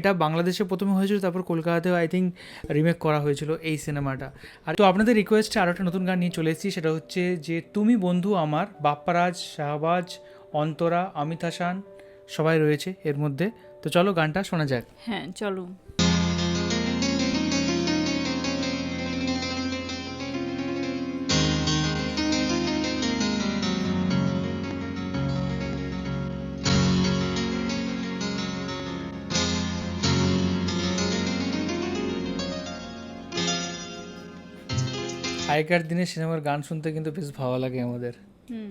এটা বাংলাদেশে প্রথমে হয়েছিল, তারপর কলকাতাতেও আই থিঙ্ক রিমেক করা হয়েছিল এই সিনেমাটা। আর তো আপনাদের রিকোয়েস্টে আরও একটা নতুন গান নিয়ে চলে এসেছি, সেটা হচ্ছে যে তুমি বন্ধু আমার। বাপ্পারাজ, শাহবাজ, অন্তরা, অমিত হাসান সবাই রয়েছে এর মধ্যে। তো চলো গানটা শোনা যাক। হ্যাঁ চলো। আগেকার দিনে সিনেমার গান শুনতে কিন্তু বেশ ভালো লাগে আমাদের। হুম।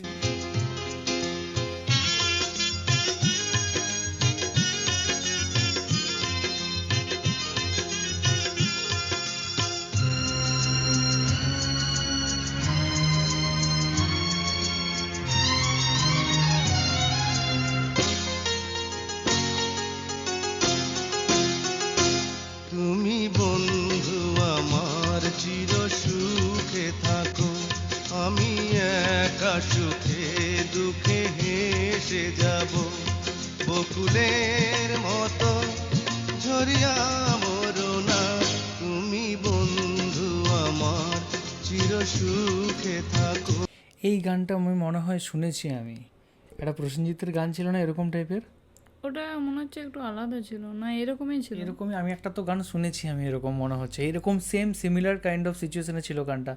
তুমি বন্ধু আমার চির সুখে থাকো, আমি একা সুখে দুঃখে হেসে যাব, বকুলের মতো ঝরিয়া মরো না। তুমি বন্ধু আমার চির সুখে থাকো। এই গানটা আমি মনে হয় শুনেছি আমি, একটা প্রসেনজিতের গান ছিল না এরকম টাইপের? ওটা মনে হচ্ছে একটু আলাদা ছিল না, এরকমই ছিল। এরকমই আমি একটা তো গান শুনেছি আমি, এরকম মনে হচ্ছে, এরকম সেম সিমিলার কাইন্ড অফ সিচুয়েশনে ছিল গানটা।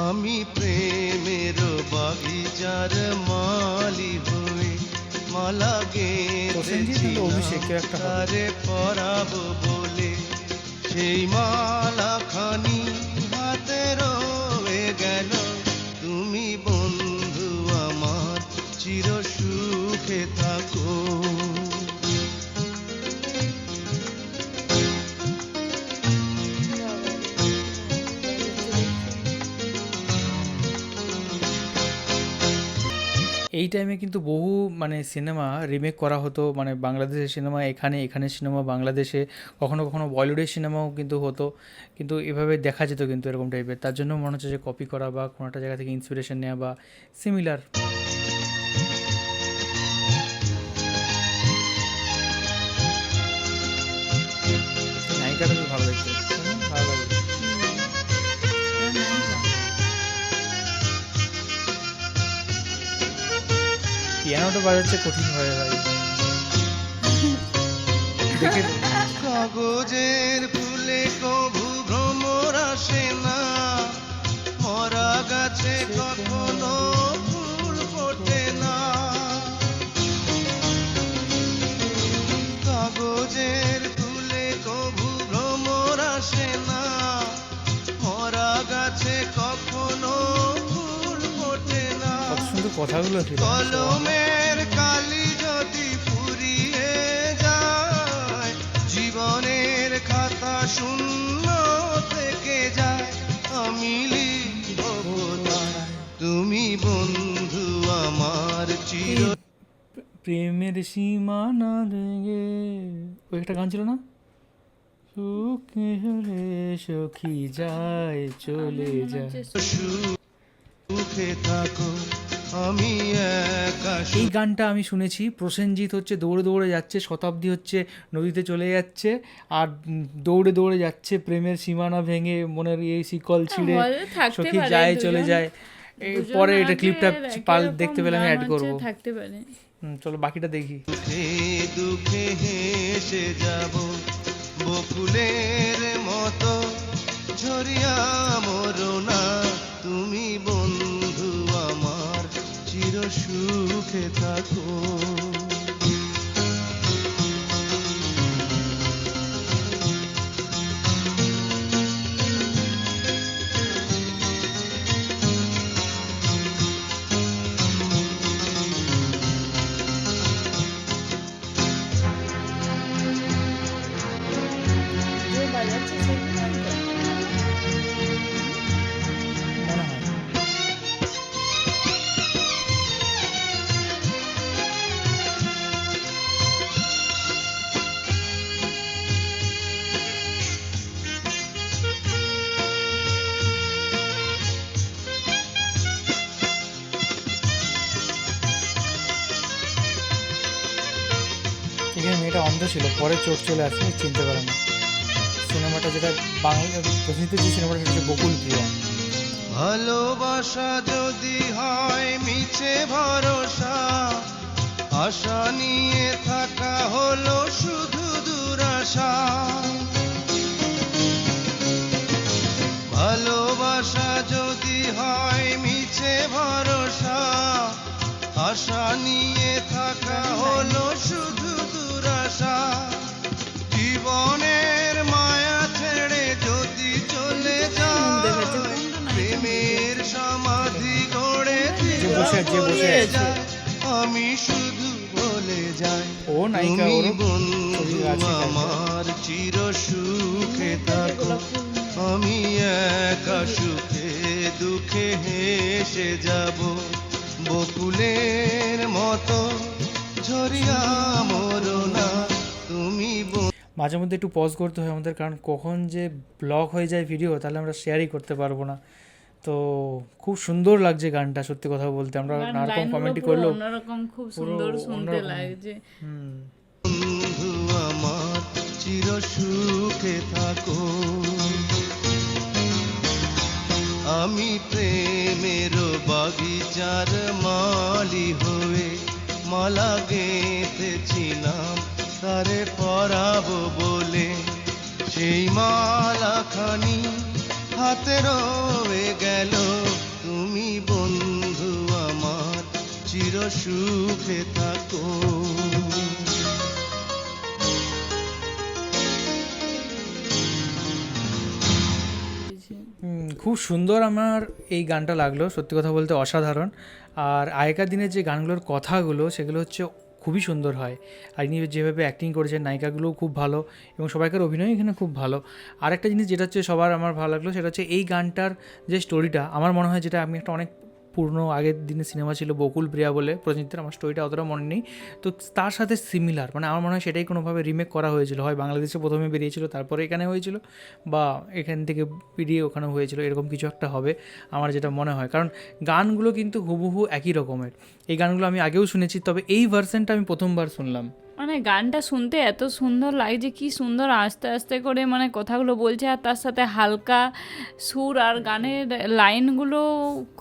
আমি প্রেমের বাগিচার মালি হয়ে মালা প্রসেনজিৎ গেঁথেছি হলো অভিষেক, কেউ একটা হবে। তারে পরাবো বলে, সেই মালা খানি হাতে রয়ে গেল। তুমি বন্ধু আমার চির সুখে থাকো। এই টাইমে কিন্তু বহু মানে সিনেমা রিমেক করা হতো, মানে বাংলাদেশের সিনেমা এখানে, এখানে সিনেমা বাংলাদেশে, কখনো কখনো বলিউডের সিনেমাও কিন্তু হতো, কিন্তু এভাবে দেখা যেত কিন্তু এরকম টাইপের। তার জন্য মনে হচ্ছে যে কপি করা বা কোনো একটা জায়গা থেকে ইন্সপিরেশন নেওয়া বা সিমিলার। নায়িকাটা খুব ভালো দেখতে, ভালো লাগে। পিয়ানোটা বাজাচ্ছে কঠিন হয়ে ভাই, দেখে। কাগজের ফুলে কভু ভ্রমর আসে না, মরা গাছে কখনো ফুল ফোটে না। কাগজের ফুলে কভু ভ্রমর আসে না, মরা গাছে কখনো ফুল ফোটে না। কত সুন্দর কথাগুলো ছিল। কলমের কালি যদি ফুরিয়ে যায়, জীবনের খাতা শূন্য থেকে যায়, আমি লিখব কোথায়? তুমি বন্ধু আমার চির। প্রেমের সীমানা ভেঙে, ওই একটা গান ছিল না, সুখে হলে সখী যায় চলে যায়। সুখে থাকো, আমি একা এই গানটা আমি শুনেছি। প্রসেনজিৎ হচ্ছে দৌড়ে দৌড়ে যাচ্ছে, শতাব্দী হচ্ছে নদীতে চলে যাচ্ছে, আর দৌড়ে দৌড়ে যাচ্ছে প্রেমের সীমানা ভেঙে, মনের এই শিকল ছিঁড়ে হলে থাকতে সখী পারে, যায় চলে দুজন- যায়। এই দুজন পরে এটা আগে ক্লিপটা একই দেখতে রকম পেলে আমি গান অ্যাড করবো। হচ্ছে, থাকতে পারে। চলো বাকিটা দেখি। সুখে দুঃখে হেসে যাব, বকুলের মতো ঝরিয়া মরো না। তুমি বন্ধু আমার চির সুখে থাকো। যে বাজাচ্ছে সেগুলো তো। মনে হয় এখানে মেয়েটা অন্ধ ছিল, পরে চোখ চলে আসে, চিনতে পারে না। সিনেমাটা যেটা বাংলা প্রসিদ্ধ যে সিনেমাটা সেটা হচ্ছে বকুল প্রিয়া। ভালোবাসা যদি হয় মিছে ভরসা, আশা নিয়ে থাকা হলো শুধু দুরাশা। ভালোবাসা যদি হয় মিছে ভরসা, আশা নিয়ে থাকা হলো শুধু দুরাশা। জীবনের মায়া ছেড়ে যদি চলে যায়, প্রেমের সমাধি গড়ে যে বসে আছে আমি শুধু বলে যাই, ও নায়িকা, তুমি ওরও বন্ধু ছবি আছে এখানে। আমার চির সুখে থাকো, আমি একা সুখে দুঃখে হেসে যাব, বকুলের মতো ঝরিয়া মরো না তুমি। মাঝে মধ্যে একটু পজ করতে হয় আমাদের, কারণ কখন যে ব্লক হয়ে যায় ভিডিও, তাহলে আমরা শেয়ারই করতে পারবো না। তো খুব সুন্দর লাগছে গানটা, সত্যি কথা বলতে। আমরা নানারকম কমেন্টই করলো, অন্যরকম খুব সুন্দর শুনতে লাগছে। বন্ধু আমার চির সুখে থাকো, আমি প্রেমের বাগিচার মালি হয়ে মালা গেঁথেছিলাম তারে পরাবো বলে, সেই মালাখানি হাতে রয়ে গেল, তুমি বন্ধু আমার চির সুখে থাকো। খুব সুন্দর আমার এই গানটা লাগলো, সত্যি কথা বলতে অসাধারণ। আর আগেকার দিনের যে গানগুলোর কথাগুলো সেগুলো হচ্ছে খুবই সুন্দর হয়। আর ইনি যেভাবে অ্যাক্টিং করেছেন, নায়িকাগুলোও খুব ভালো এবং সবাইকার অভিনয় এখানে খুব ভালো। আরেকটা জিনিস যেটা হচ্ছে সবার আমার ভালো লাগলো, সেটা হচ্ছে এই গানটার যে স্টোরিটা, আমার মনে হয় যেটা আমি একটা অনেক পুরনো আগের দিনের সিনেমা ছিল বকুল প্রিয়া বলে প্রসেনজিতের, আমার স্টোরিটা অতটা মনে নেই, তো তার সাথে সিমিলার, মানে আমার মনে হয় সেটাই কোনোভাবে রিমেক করা হয়েছিল, হয় বাংলাদেশে প্রথমে বেরিয়েছিল তারপরে এখানে হয়েছিল, বা এখান থেকে বেরিয়ে ওখানে হয়েছিল, এরকম কিছু একটা হবে আমার যেটা মনে হয়। কারণ গানগুলো কিন্তু হুবহু একই রকমের। এই গানগুলো আমি আগেও শুনেছি, তবে এই ভার্সনটা আমি প্রথমবার শুনলাম। মানে গানটা শুনতে এত সুন্দর লাগছে, কি সুন্দর আস্তে আস্তে করে মানে কথাগুলো বলছে, আর তার সাথে হালকা সুর আর গানের লাইনগুলো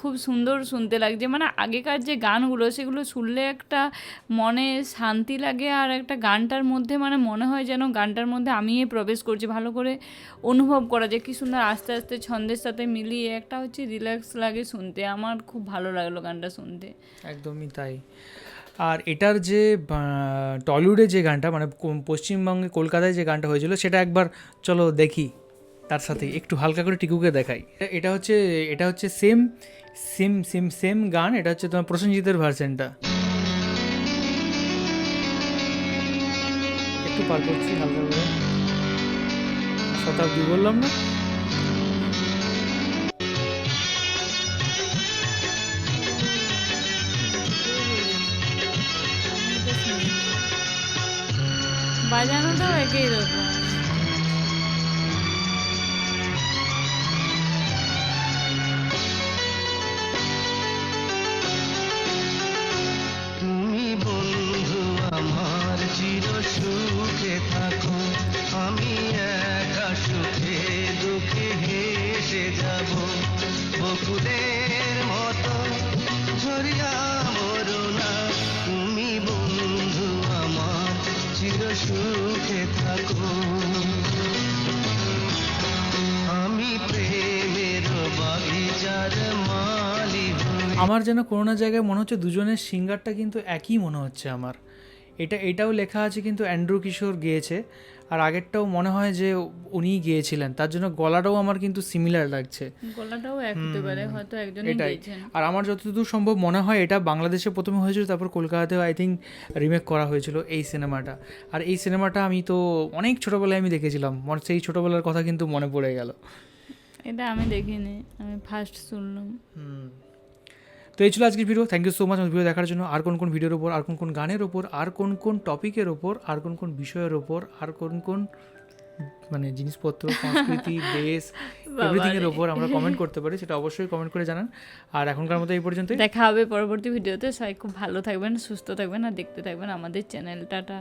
খুব সুন্দর শুনতে লাগছে। মানে আগেকার যে গানগুলো সেগুলো শুনলে একটা মনে শান্তি লাগে, আর একটা গানটার মধ্যে মানে মনে হয় যেন গানটার মধ্যে আমিই প্রবেশ করছি, ভালো করে অনুভব করা যায়, কি সুন্দর আস্তে আস্তে ছন্দের সাথে মিলিয়ে একটা হচ্ছে রিল্যাক্স লাগে শুনতে। আমার খুব ভালো লাগলো গানটা শুনতে। একদমই তাই। আর এটার যে টলিউডে যে গানটা, মানে পশ্চিমবঙ্গে কলকাতায় যে গানটা হয়েছিল, সেটা একবার চলো দেখি, তার সাথে একটু হালকা করে টিকুকে দেখাই। এটা হচ্ছে সেম সেম সেম সেম গান, এটা হচ্ছে তোমার প্রসেনজিতের ভার্সনটা। একটু পার করছি হালকা করে, শতাব্দী বললাম না। বাজানোটাও একই রকম। তুমি বন্ধু আমার চির সুখে থাকো, আমি একা সুখে দুঃখে হেসে যাব, বকুলের মতো ঝরিয়া মরো না তুমি বন্ধু আমার চির সুখে থাকো, আমি প্রেমের বাগিচার মালি হয়ে। আমার যেন কোনো না জায়গায় মনে হচ্ছে দুজনের সিঙ্গারটা কিন্তু একই মনে হচ্ছে আমার। এটাও লেখা আছে কিন্তু অ্যান্ড্রু কিশোর গেয়েছে, আর আগেরটাও মনে হয় যে উনিই গেয়েছিলেন, তার জন্য গলাটাও আমার কিন্তু সিমিলার লাগছে। গলাটাও এক হতে পারে, হয়তো একজনই এটাই। গেয়েছেন। আর আমার যতদূর সম্ভব মনে হয় এটা বাংলাদেশে প্রথমে হয়েছিল, তারপর কলকাতাতেও আই থিঙ্ক রিমেক করা হয়েছিল এই সিনেমাটা। আর এই সিনেমাটা আমি তো অনেক ছোটোবেলায় আমি দেখেছিলাম, সেই ছোটোবেলার কথা কিন্তু মনে পড়ে গেল। এটা আমি দেখিনি, আমি ফার্স্ট শুনলাম। তো এই ছিল আজকের video. Thank you so much আমার ভিডিও দেখার জন্য। আর কোন কোন ভিডিওর ওপর, আর কোন কোন গানের ওপর, আর কোন কোন টপিকের ওপর, আর কোন কোন বিষয়ের ওপর, আর কোন কোন মানে জিনিসপত্র, সংস্কৃতি, দেশ, এভরিথিং এর ওপর আমরা কমেন্ট করতে পারি, সেটা অবশ্যই কমেন্ট করে জানান। আর এখনকার মতো এই পর্যন্তই। দেখা হবে পরবর্তী ভিডিওতে। সবাই খুব ভালো থাকবেন, সুস্থ থাকবেন, আর দেখতে থাকবেন আমাদের চ্যানেলটা।